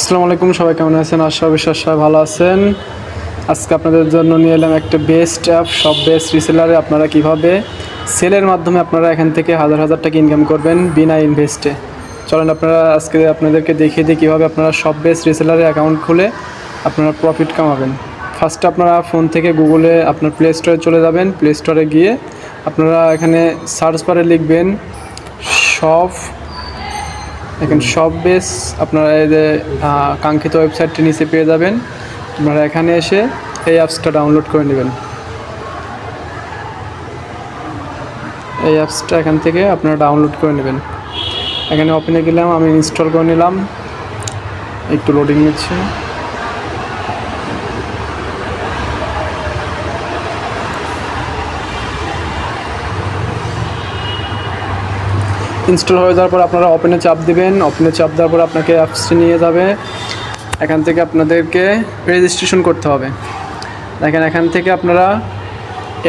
আসসালামু আলাইকুম, সবাই কেমন আছেন? আশা বিশ্বাস সবাই ভালো আছেন। আজকে আপনাদের জন্য নিয়ে এলাম একটা বেস্ট অ্যাপ, সব বেস্ট রিসেলারে আপনারা কিভাবে সেলের মাধ্যমে আপনারা এখান থেকে হাজার হাজার টাকা ইনকাম করবেন বিনা ইনভেস্টে। চলেন আপনারা আজকে আপনাদেরকে দেখিয়ে দিই কীভাবে আপনারা সব বেস্ট রিসেলারে অ্যাকাউন্ট খুলে আপনারা প্রফিট কামাবেন। ফার্স্টে আপনারা ফোন থেকে গুগলে আপনার প্লে স্টোরে চলে যাবেন। প্লে স্টোরে গিয়ে আপনারা এখানে সার্চ বারে লিখবেন সব, এখন সব বেস আপনারা এই যে কাঙ্ক্ষিত ওয়েবসাইটটি নিচে পেয়ে যাবেন। আপনারা এখানে এসে এই অ্যাপসটা ডাউনলোড করে নেবেন। এই অ্যাপসটা এখান থেকে আপনারা ডাউনলোড করে নেবেন। এখানে ওপেনে গেলাম, আমি ইনস্টল করে নিলাম, একটু লোডিং নিচ্ছে। ইনস্টল হয়ে যাওয়ার পর আপনারা ওপেনে চাপ দিবেন। ওপেনে চাপ দেওয়ার পর আপনাকে অ্যাপসটি নিয়ে যাবে। এখান থেকে আপনাদেরকে রেজিস্ট্রেশন করতে হবে। দেখেন এখান থেকে আপনারা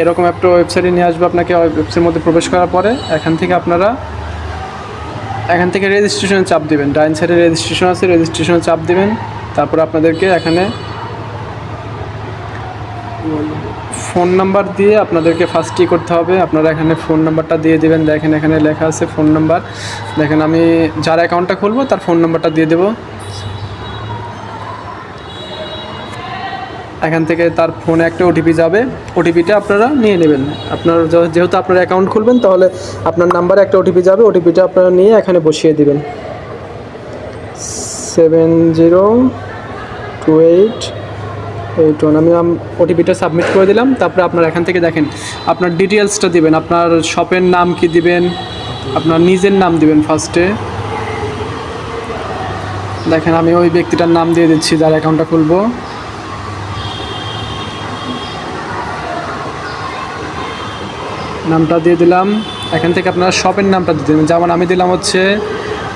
এরকম একটা ওয়েবসাইটে নিয়ে আসবে। আপনাকে ওয়েবসাইটের মধ্যে প্রবেশ করার পরে এখান থেকে আপনারা রেজিস্ট্রেশনে চাপ দিবেন। ডাইন সাইডে রেজিস্ট্রেশন আছে, রেজিস্ট্রেশনে চাপ দিবেন। তারপর আপনাদেরকে এখানে ফোন নাম্বার দিয়ে আপনাদেরকে ফার্স্টই করতে হবে। আপনারা এখানে ফোন নাম্বারটা দিয়ে দেবেন। দেখেন এখানে লেখা আছে ফোন নাম্বার। দেখেন আমি যার অ্যাকাউন্টটা খুলবো তার ফোন নাম্বারটা দিয়ে দেবো। এখান থেকে তার ফোনে একটা ওটিপি যাবে, ওটিপিটা আপনারা নিয়ে নেবেন। আপনার যেহেতু আপনার অ্যাকাউন্ট খুলবেন তাহলে আপনার নাম্বারে একটা ওটিপি যাবে, ওটিপিটা আপনারা নিয়ে এখানে বসিয়ে দিবেন 702881। আমি ওটিপিটা সাবমিট করে দিলাম। তারপরে আপনার এখান থেকে দেখেন আপনার ডিটেলসটা দিবেন। আপনার শপের নাম কি দিবেন, আপনার নিজের নাম দিবেন ফার্স্টে। দেখেন আমি ওই ব্যক্তিটার নাম দিয়ে দিচ্ছি যার অ্যাকাউন্টটা খুলবো। নামটা দিয়ে দিলাম। এখান থেকে আপনারা শপের নামটা দিয়ে দেবেন। যেমন আমি দিলাম হচ্ছে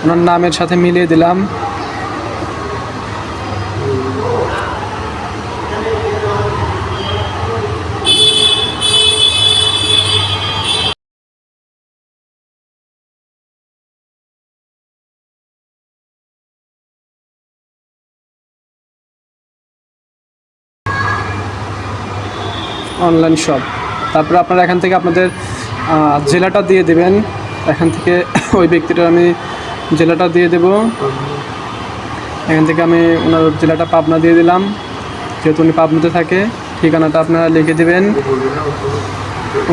ওনার নামের সাথে মিলিয়ে দিলাম। Online shop. তারপরে আপনারা এখান থেকে আপনাদের জেলাটা দিয়ে দেবেন। এখান থেকে ওই ব্যক্তিটার আমি জেলাটা দিয়ে দেব। এখান থেকে আমি ওনার জেলাটা পাবনা দিয়ে দিলাম, যেহেতু উনি পাবনাতে থাকে। ঠিকানাটা আপনারা লিখে দেবেন,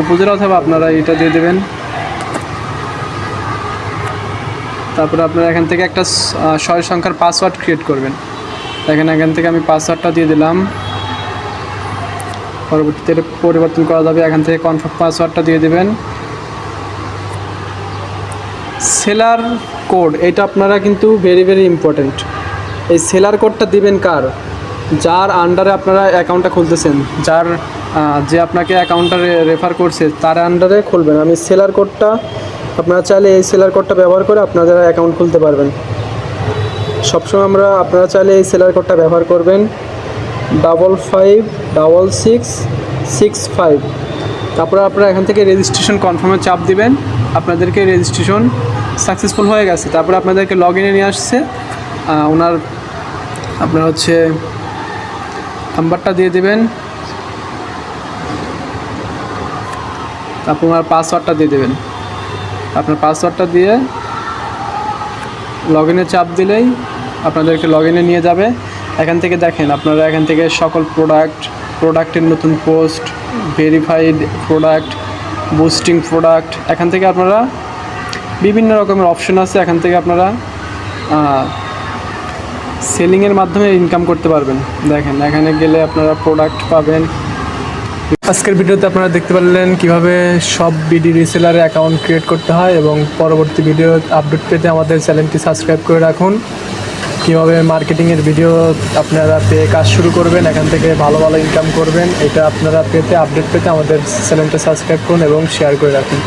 উপজেলা অথবা আপনারা এটা দিয়ে দেবেন। তারপরে আপনারা এখান থেকে একটা 6 সংখ্যার পাসওয়ার্ড ক্রিয়েট করবেন। দেখেন এখান থেকে আমি পাসওয়ার্ডটা দিয়ে দিলাম। পরবর্তীতে পরিবর্তন করা যাবে। এখান থেকে কনফার্ম পাসওয়ার্ডটা দিয়ে দেবেন। সেলার কোড, এটা আপনারা কিন্তু ভেরি ইম্পর্ট্যান্ট। এই সেলার কোডটা দিবেন কার? যার আন্ডারে আপনারা অ্যাকাউন্টটা খুলতেছেন, যে আপনাকে অ্যাকাউন্টটা রেফার করছে তার আন্ডারে খুলবেন। আমি সেলার কোডটা, আপনারা চাইলে এই সেলার কোডটা ব্যবহার করে আপনারা অ্যাকাউন্ট খুলতে পারবেন। সবসময় আপনারা চাইলে এই সেলার কোডটা ব্যবহার করবেন 556665। তারপরে আপনারা এখান থেকে রেজিস্ট্রেশন কনফার্মে চাপ দিবেন। আপনাদেরকে রেজিস্ট্রেশন সাকসেসফুল হয়ে গেছে। তারপরে আপনাদেরকে লগ ইনে নিয়ে আসছে। আপনার হচ্ছে নাম্বারটা দিয়ে দেবেন, তারপর আমার পাসওয়ার্ডটা দিয়ে দেবেন। আপনার পাসওয়ার্ডটা দিয়ে লগ ইনে চাপ দিলেই আপনাদেরকে লগ ইনে নিয়ে যাবে। এখান থেকে দেখেন আপনারা এখান থেকে সকল প্রোডাক্টের নতুন post, verified product, boosting product, এখান থেকে আপনারা বিভিন্ন রকমের অপশন আছে। এখান থেকে আপনারা সেলিংয়ের মাধ্যমে ইনকাম করতে পারবেন। দেখেন এখানে গেলে আপনারা প্রোডাক্ট পাবেন। আজকের ভিডিওতে আপনারা দেখতে পারলেন কিভাবে সব বিডি রিসেলারে অ্যাকাউন্ট ক্রিয়েট করতে হয়, এবং পরবর্তী ভিডিও আপডেট পেতে আমাদের চ্যানেলটি সাবস্ক্রাইব করে রাখুন। কীভাবে মার্কেটিংয়ের ভিডিও আপনারা পেয়ে কাজ শুরু করবেন, এখান থেকে ভালো ইনকাম করবেন, এটা আপনারা আপডেট পেতে আমাদের চ্যানেলটা সাবস্ক্রাইব করুন এবং শেয়ার করে রাখুন।